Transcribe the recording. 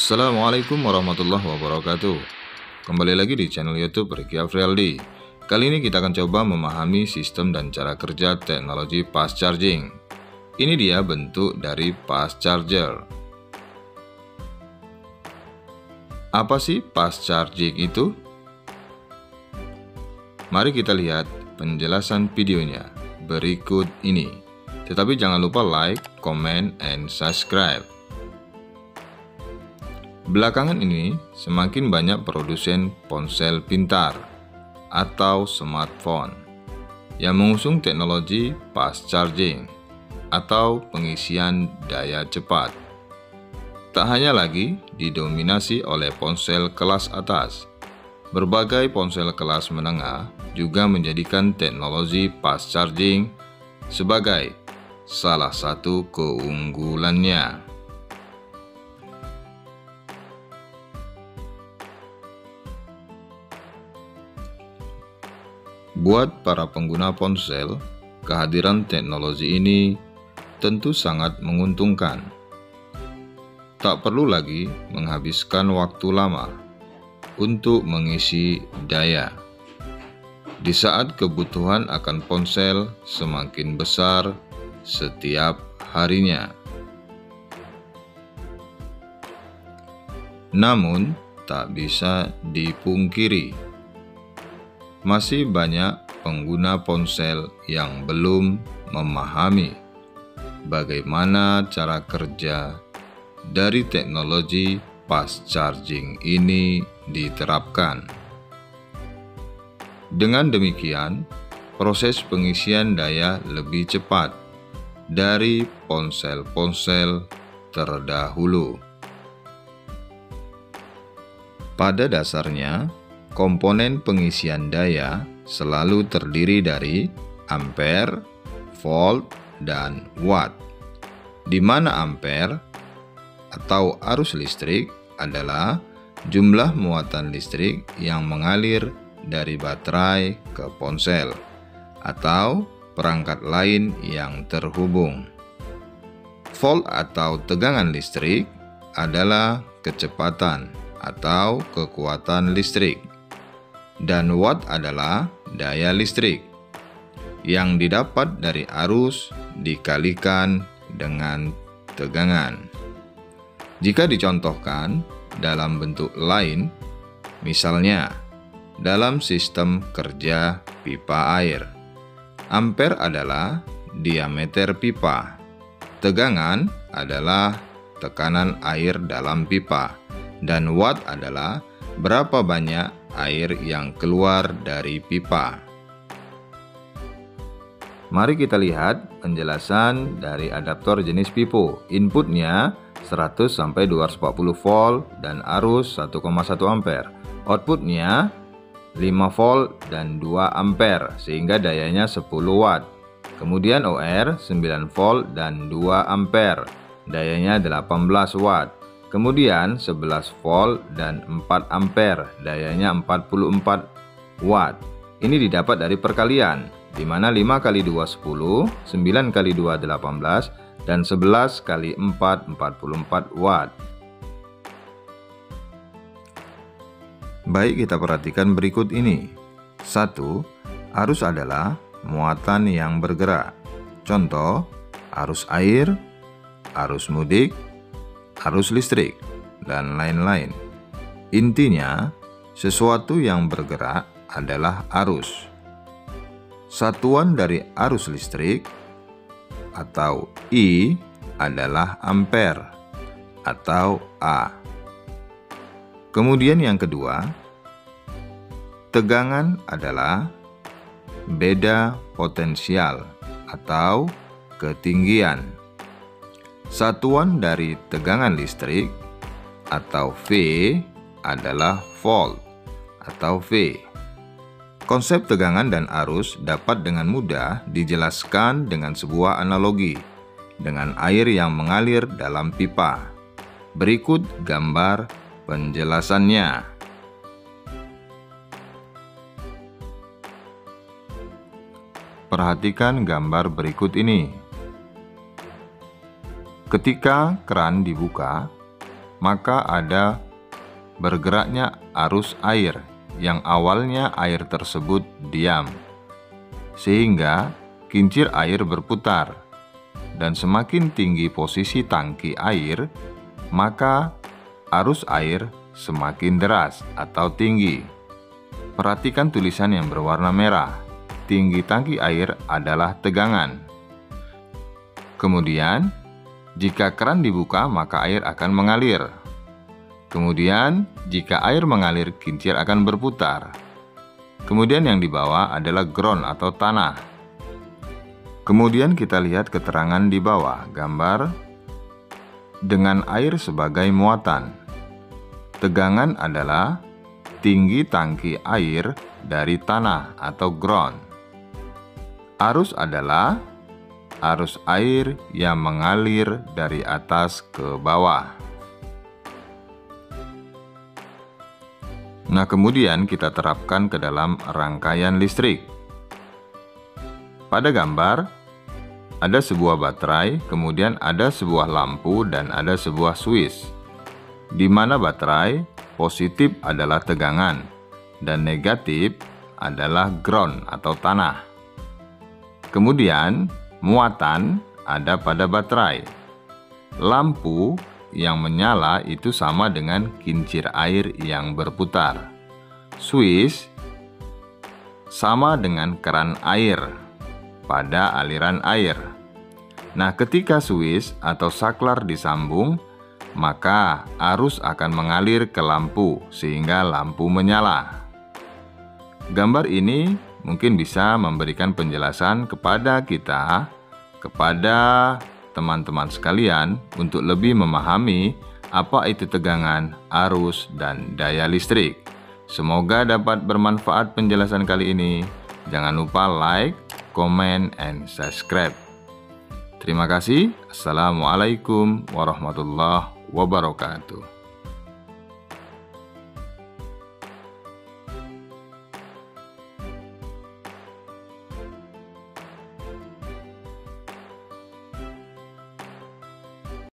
Assalamualaikum warahmatullahi wabarakatuh. Kembali lagi di channel YouTube Ricky Afrialdi. Kali ini kita akan coba memahami sistem dan cara kerja teknologi fast charging. Ini dia bentuk dari fast charger. Apa sih fast charging itu? Mari kita lihat penjelasan videonya berikut ini. Tetapi jangan lupa like, comment, and subscribe. Belakangan ini, semakin banyak produsen ponsel pintar atau smartphone yang mengusung teknologi fast charging atau pengisian daya cepat. Tak hanya lagi didominasi oleh ponsel kelas atas, berbagai ponsel kelas menengah juga menjadikan teknologi fast charging sebagai salah satu keunggulannya. Buat para pengguna ponsel, kehadiran teknologi ini tentu sangat menguntungkan. Tak perlu lagi menghabiskan waktu lama untuk mengisi daya. Di saat kebutuhan akan ponsel semakin besar setiap harinya. Namun, tak bisa dipungkiri, masih banyak pengguna ponsel yang belum memahami bagaimana cara kerja dari teknologi fast charging ini diterapkan. Dengan demikian, proses pengisian daya lebih cepat dari ponsel-ponsel terdahulu. Pada dasarnya, komponen pengisian daya selalu terdiri dari ampere, volt, dan watt, di mana ampere atau arus listrik adalah jumlah muatan listrik yang mengalir dari baterai ke ponsel atau perangkat lain yang terhubung. Volt atau tegangan listrik adalah kecepatan atau kekuatan listrik. Dan watt adalah daya listrik yang didapat dari arus dikalikan dengan tegangan. Jika dicontohkan dalam bentuk lain, misalnya dalam sistem kerja pipa air, ampere adalah diameter pipa, tegangan adalah tekanan air dalam pipa, dan watt adalah berapa banyak air yang keluar dari pipa. Mari kita lihat penjelasan dari adaptor jenis pipo. Inputnya 100 sampai 240 volt dan arus 1,1 ampere. Outputnya 5 volt dan 2 ampere sehingga dayanya 10 watt. Kemudian OR 9 volt dan 2 ampere, dayanya 18 watt. Kemudian 11 volt dan 4 ampere, dayanya 44 watt. Ini didapat dari perkalian, di mana 5 kali 2 10, 9 kali 2 18, dan 11 kali 4 44 watt. Baik, kita perhatikan berikut ini. 1. Arus adalah muatan yang bergerak. Contoh, arus air, arus mudik, arus listrik, dan lain-lain. Intinya, sesuatu yang bergerak adalah arus. Satuan dari arus listrik atau I adalah ampere atau A. Kemudian yang kedua, tegangan adalah beda potensial atau ketinggian. Satuan dari tegangan listrik atau V adalah volt atau V. Konsep tegangan dan arus dapat dengan mudah dijelaskan dengan sebuah analogi dengan air yang mengalir dalam pipa. Berikut gambar penjelasannya. Perhatikan gambar berikut ini. Ketika keran dibuka, maka ada bergeraknya arus air yang awalnya air tersebut diam, sehingga kincir air berputar. Dan semakin tinggi posisi tangki air, maka arus air semakin deras atau tinggi. Perhatikan tulisan yang berwarna merah. Tinggi tangki air adalah tegangan. Kemudian, jika keran dibuka, maka air akan mengalir. Kemudian, jika air mengalir, kincir akan berputar. Kemudian yang di bawah adalah ground atau tanah. Kemudian kita lihat keterangan di bawah gambar dengan air sebagai muatan. Tegangan adalah tinggi tangki air dari tanah atau ground. Arus adalah arus air yang mengalir dari atas ke bawah. Nah, kemudian kita terapkan ke dalam rangkaian listrik. Pada gambar, ada sebuah baterai, kemudian ada sebuah lampu, dan ada sebuah switch. Di mana baterai positif adalah tegangan, dan negatif adalah ground atau tanah. Kemudian, muatan ada pada baterai. Lampu yang menyala itu sama dengan kincir air yang berputar. Switch sama dengan keran air pada aliran air. Nah, ketika switch atau saklar disambung, maka arus akan mengalir ke lampu sehingga lampu menyala. Gambar ini mungkin bisa memberikan penjelasan kepada kita, kepada teman-teman sekalian untuk lebih memahami apa itu tegangan, arus, dan daya listrik. Semoga dapat bermanfaat penjelasan kali ini. Jangan lupa like, comment, and subscribe. Terima kasih. Assalamualaikum warahmatullahi wabarakatuh.